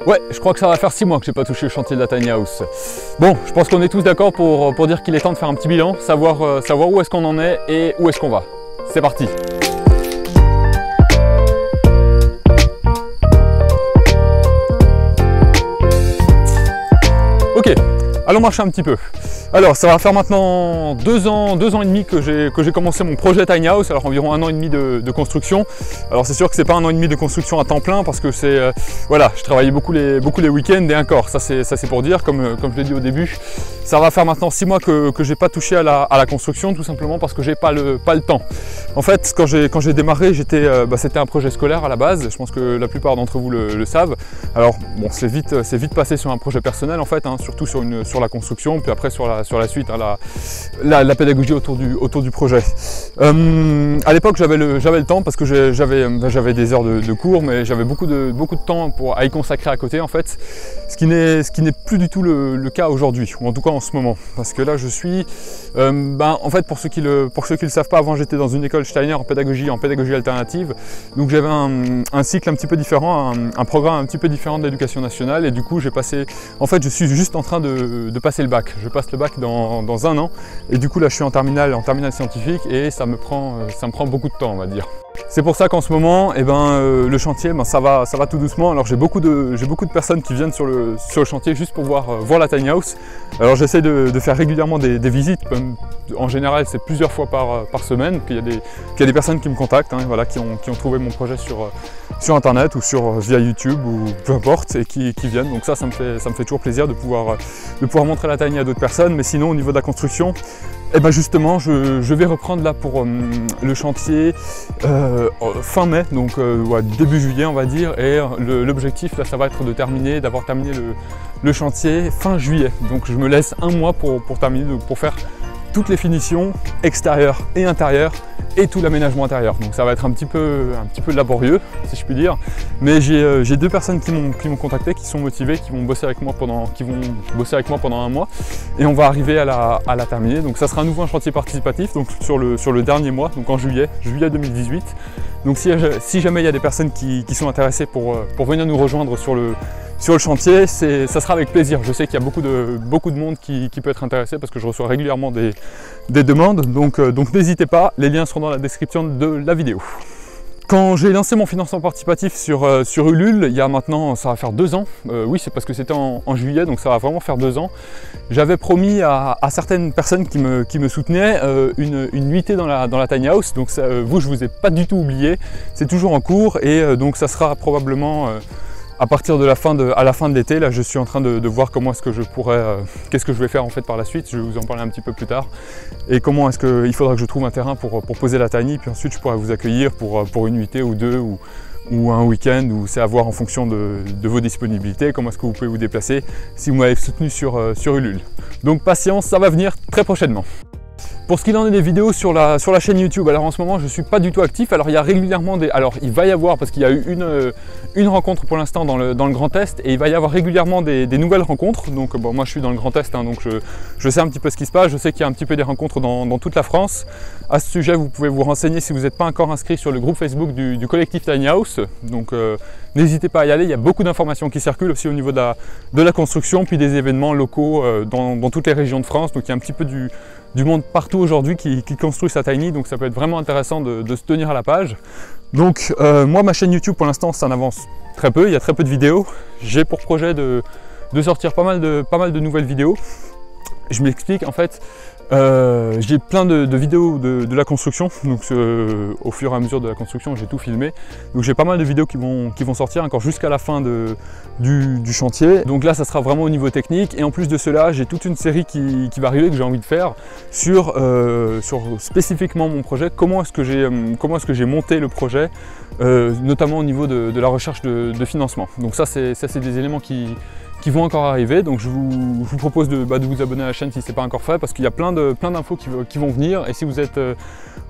Ouais, je crois que ça va faire 6 mois que j'ai pas touché le chantier de la tiny house. Bon, je pense qu'on est tous d'accord pour dire qu'il est temps de faire un petit bilan, savoir où est-ce qu'on en est et où est-ce qu'on va. C'est parti! Ok, allons marcher un petit peu. Alors, ça va faire maintenant 2 ans et demi que j'ai commencé mon projet tiny house, alors environ 1 an et demi de construction. Alors c'est sûr que c'est pas 1 an et demi de construction à temps plein parce que c'est voilà, je travaillais beaucoup les week-ends et encore, ça c'est pour dire, comme je l'ai dit au début, ça va faire maintenant 6 mois que j'ai pas touché à la construction, tout simplement parce que j'ai pas le temps. En fait, quand j'ai démarré, c'était un projet scolaire à la base, je pense que la plupart d'entre vous le savent. Alors bon, c'est vite passé sur un projet personnel en fait, hein, surtout sur la construction, puis après sur la suite, hein, la pédagogie autour du projet. À l'époque, j'avais le temps parce que j'avais des heures de cours, mais j'avais beaucoup de temps à y consacrer à côté en fait, ce qui n'est plus du tout le cas aujourd'hui, ou en tout cas en ce moment, parce que là je suis, en fait pour ceux qui le savent pas, avant j'étais dans une école Steiner en pédagogie alternative, donc j'avais un cycle un petit peu différent, un programme un petit peu différent de l'éducation nationale, et du coup j'ai passé, en fait je suis juste en train de passer le bac, je passe le bac dans 1 an, et du coup là je suis en terminale scientifique, et ça me prend beaucoup de temps, on va dire. C'est pour ça qu'en ce moment, le chantier, ça va tout doucement. Alors j'ai beaucoup de personnes qui viennent sur le chantier juste pour voir la tiny house. Alors j'essaie de faire régulièrement des visites. En général, c'est plusieurs fois par semaine qu'il y a des personnes qui me contactent, hein, voilà, qui ont trouvé mon projet sur internet ou via YouTube ou peu importe, et qui viennent. Donc ça me fait toujours plaisir de pouvoir montrer la tiny à d'autres personnes. Mais sinon, au niveau de la construction, justement, je vais reprendre là pour le chantier fin mai, donc début juillet on va dire, et l'objectif là ça va être d'avoir terminé le chantier fin juillet. Donc je me laisse 1 mois pour terminer, donc pour faire toutes les finitions extérieures et intérieures et tout l'aménagement intérieur. Donc ça va être un petit peu laborieux si je puis dire, mais j'ai 2 personnes qui m'ont contacté, qui sont motivées, qui vont bosser avec moi pendant 1 mois, et on va arriver à la terminer. Donc ça sera à nouveau un chantier participatif, donc sur le dernier mois, donc en juillet 2018. Donc si jamais il y a des personnes qui sont intéressées pour venir nous rejoindre sur le chantier, ça sera avec plaisir. Je sais qu'il y a beaucoup de monde qui peut être intéressé parce que je reçois régulièrement des demandes, donc n'hésitez pas, les liens seront dans la description de la vidéo. Quand j'ai lancé mon financement participatif sur Ulule, il y a maintenant, ça va faire 2 ans, oui c'est parce que c'était en juillet, donc ça va vraiment faire 2 ans, j'avais promis à certaines personnes qui me soutenaient une nuitée dans la tiny house, donc ça, vous je vous ai pas du tout oublié, c'est toujours en cours, et donc ça sera probablement à partir à la fin de l'été. Là je suis en train de voir comment est-ce que je pourrais, qu'est-ce que je vais faire en fait par la suite, je vais vous en parler un petit peu plus tard, et comment est-ce qu'il faudra que je trouve un terrain pour poser la tiny, puis ensuite je pourrais vous accueillir pour une nuitée ou 2 ou un week-end, ou c'est à voir en fonction de vos disponibilités, comment est-ce que vous pouvez vous déplacer si vous m'avez soutenu sur Ulule. Donc patience, ça va venir très prochainement. Pour ce qu'il en est des vidéos sur la chaîne YouTube, alors en ce moment je ne suis pas du tout actif. Alors il y a régulièrement il va y avoir, parce qu'il y a eu une rencontre pour l'instant dans le Grand Est, et il va y avoir régulièrement des nouvelles rencontres. Donc bon, moi je suis dans le Grand Est, hein, donc je sais un petit peu ce qui se passe, je sais qu'il y a un petit peu des rencontres dans toute la France. À ce sujet, vous pouvez vous renseigner si vous n'êtes pas encore inscrit sur le groupe Facebook du collectif Tiny House. Donc n'hésitez pas à y aller, il y a beaucoup d'informations qui circulent aussi au niveau de la construction, puis des événements locaux dans toutes les régions de France. Donc il y a un petit peu du monde partout aujourd'hui qui construit sa tiny, donc ça peut être vraiment intéressant de se tenir à la page. Donc moi, ma chaîne YouTube pour l'instant ça n'avance très peu, il y a très peu de vidéos. J'ai pour projet de sortir pas mal de nouvelles vidéos. Je m'explique, en fait, j'ai plein de vidéos de la construction, donc au fur et à mesure de la construction j'ai tout filmé, donc j'ai pas mal de vidéos qui vont sortir encore jusqu'à la fin du chantier. Donc là ça sera vraiment au niveau technique, et en plus de cela j'ai toute une série qui va arriver, que j'ai envie de faire sur spécifiquement mon projet, comment est-ce que j'ai monté le projet, notamment au niveau de la recherche de financement. Donc ça c'est des éléments qui vont encore arriver, donc je vous propose de vous abonner à la chaîne si ce n'est pas encore fait, parce qu'il y a plein d'infos qui vont venir, et si vous êtes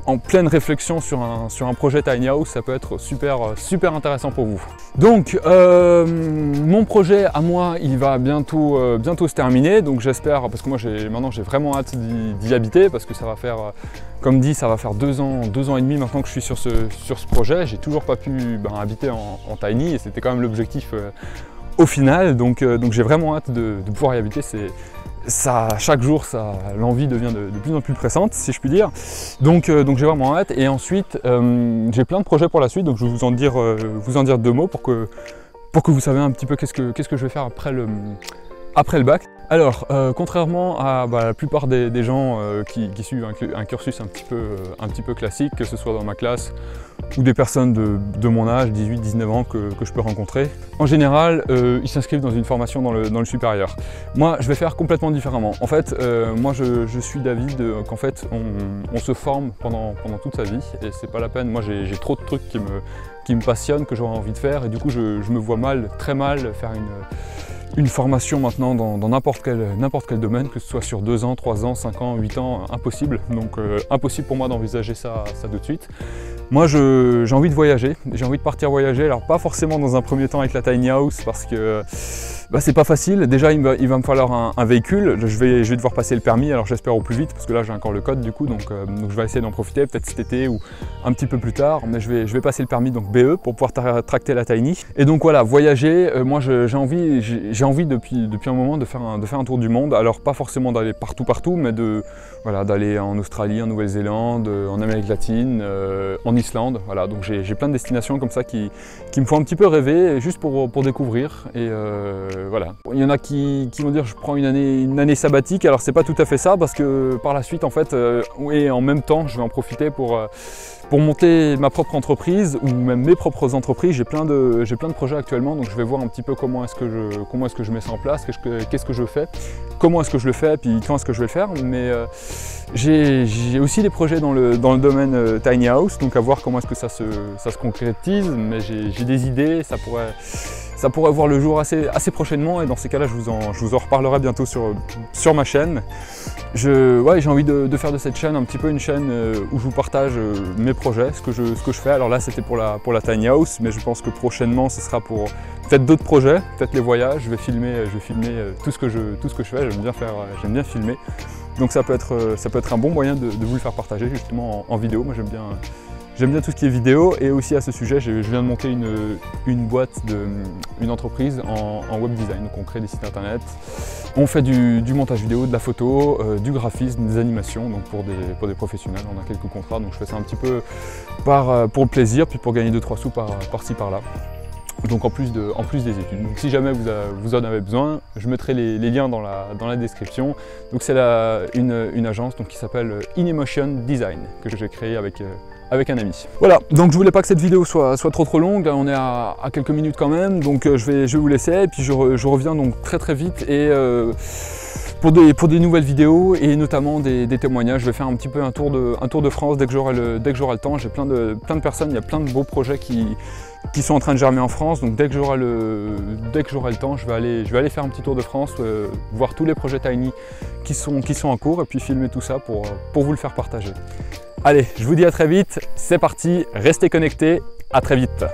en pleine réflexion sur un projet tiny house, ça peut être super intéressant pour vous. Donc mon projet à moi, il va bientôt se terminer, donc j'espère, parce que moi maintenant j'ai vraiment hâte d'y habiter, parce que ça va faire, comme dit, ça va faire 2 ans et demi maintenant que je suis sur ce projet. J'ai toujours pas pu habiter en tiny, et c'était quand même l'objectif au final. Donc j'ai vraiment hâte de pouvoir y habiter. Chaque jour, l'envie devient de plus en plus pressante, si je puis dire. Donc j'ai vraiment hâte. Et ensuite, j'ai plein de projets pour la suite. Donc je vais vous en dire deux mots pour que vous sachiez un petit peu qu'est-ce que je vais faire après le bac. Alors, contrairement à la plupart des gens qui suivent un cursus un petit peu classique, que ce soit dans ma classe ou des personnes de mon âge, 18-19 ans que je peux rencontrer, en général, ils s'inscrivent dans une formation dans le supérieur. Moi, je vais faire complètement différemment. En fait, moi, je suis d'avis qu'en fait, on se forme pendant toute sa vie et c'est pas la peine. Moi, j'ai trop de trucs qui me passionnent, que j'aurais envie de faire et du coup, je me vois très mal faire une formation maintenant dans n'importe quel domaine, que ce soit sur 2 ans, 3 ans, 5 ans, 8 ans, impossible. Donc impossible pour moi d'envisager ça tout de suite. Moi j'ai envie de voyager, j'ai envie de partir voyager, alors pas forcément dans un premier temps avec la tiny house parce que c'est pas facile. Déjà il va me falloir un véhicule, je vais devoir passer le permis, alors j'espère au plus vite parce que là j'ai encore le code du coup, donc je vais essayer d'en profiter peut-être cet été ou un petit peu plus tard, mais je vais passer le permis donc BE pour pouvoir tracter la tiny. Et donc voilà, voyager, moi j'ai envie depuis un moment de faire un tour du monde, alors pas forcément d'aller partout, mais d'aller en Australie, en Nouvelle-Zélande, en Amérique latine, en Islande, voilà. Donc j'ai plein de destinations comme ça qui me font un petit peu rêver, juste pour découvrir. Et voilà. Il y en a qui vont dire je prends une année sabbatique, alors c'est pas tout à fait ça, parce que par la suite en fait, et en même temps je vais en profiter pour monter ma propre entreprise ou même mes propres entreprises. J'ai plein de projets actuellement, donc je vais voir un petit peu comment est-ce que je mets ça en place, qu'est-ce que je fais, comment est-ce que je le fais, puis quand est-ce que je vais le faire. Mais j'ai aussi des projets dans le domaine tiny house, donc à voir comment est-ce que ça se concrétise, mais j'ai des idées, ça pourrait voir le jour assez prochainement, et dans ces cas-là je vous en reparlerai bientôt sur ma chaîne. J'ai envie de faire de cette chaîne un petit peu une chaîne où je vous partage mes projets, ce que je fais. Alors là c'était pour la tiny house, mais je pense que prochainement ce sera pour peut-être d'autres projets, peut-être les voyages. Je vais filmer tout ce que je fais. J'aime bien filmer. Donc ça peut être un bon moyen de vous le faire partager justement en vidéo. Moi j'aime bien tout ce qui est vidéo, et aussi à ce sujet, je viens de monter une boîte, une entreprise en web design. Donc on crée des sites internet, on fait du montage vidéo, de la photo, du graphisme, des animations, donc pour des professionnels. On a quelques contrats, donc je fais ça un petit peu pour le plaisir, puis pour gagner 2-3 sous par-ci par-là. Donc en plus des études. Donc si jamais vous en avez besoin, je mettrai les liens dans la description. Donc c'est une agence qui s'appelle InEmotion Design, que j'ai créée avec un ami. Voilà, donc je voulais pas que cette vidéo soit trop longue. Là, on est à quelques minutes quand même, donc je vais vous laisser, et puis je reviens donc très vite, et pour des nouvelles vidéos, et notamment des témoignages. Je vais faire un petit peu un tour de France dès que j'aurai le temps. J'ai plein de personnes, il y a plein de beaux projets qui sont en train de germer en France, donc dès que j'aurai le temps, je vais aller faire un petit tour de France, voir tous les projets tiny qui sont en cours, et puis filmer tout ça pour vous le faire partager. Allez, je vous dis à très vite, c'est parti, restez connectés, à très vite.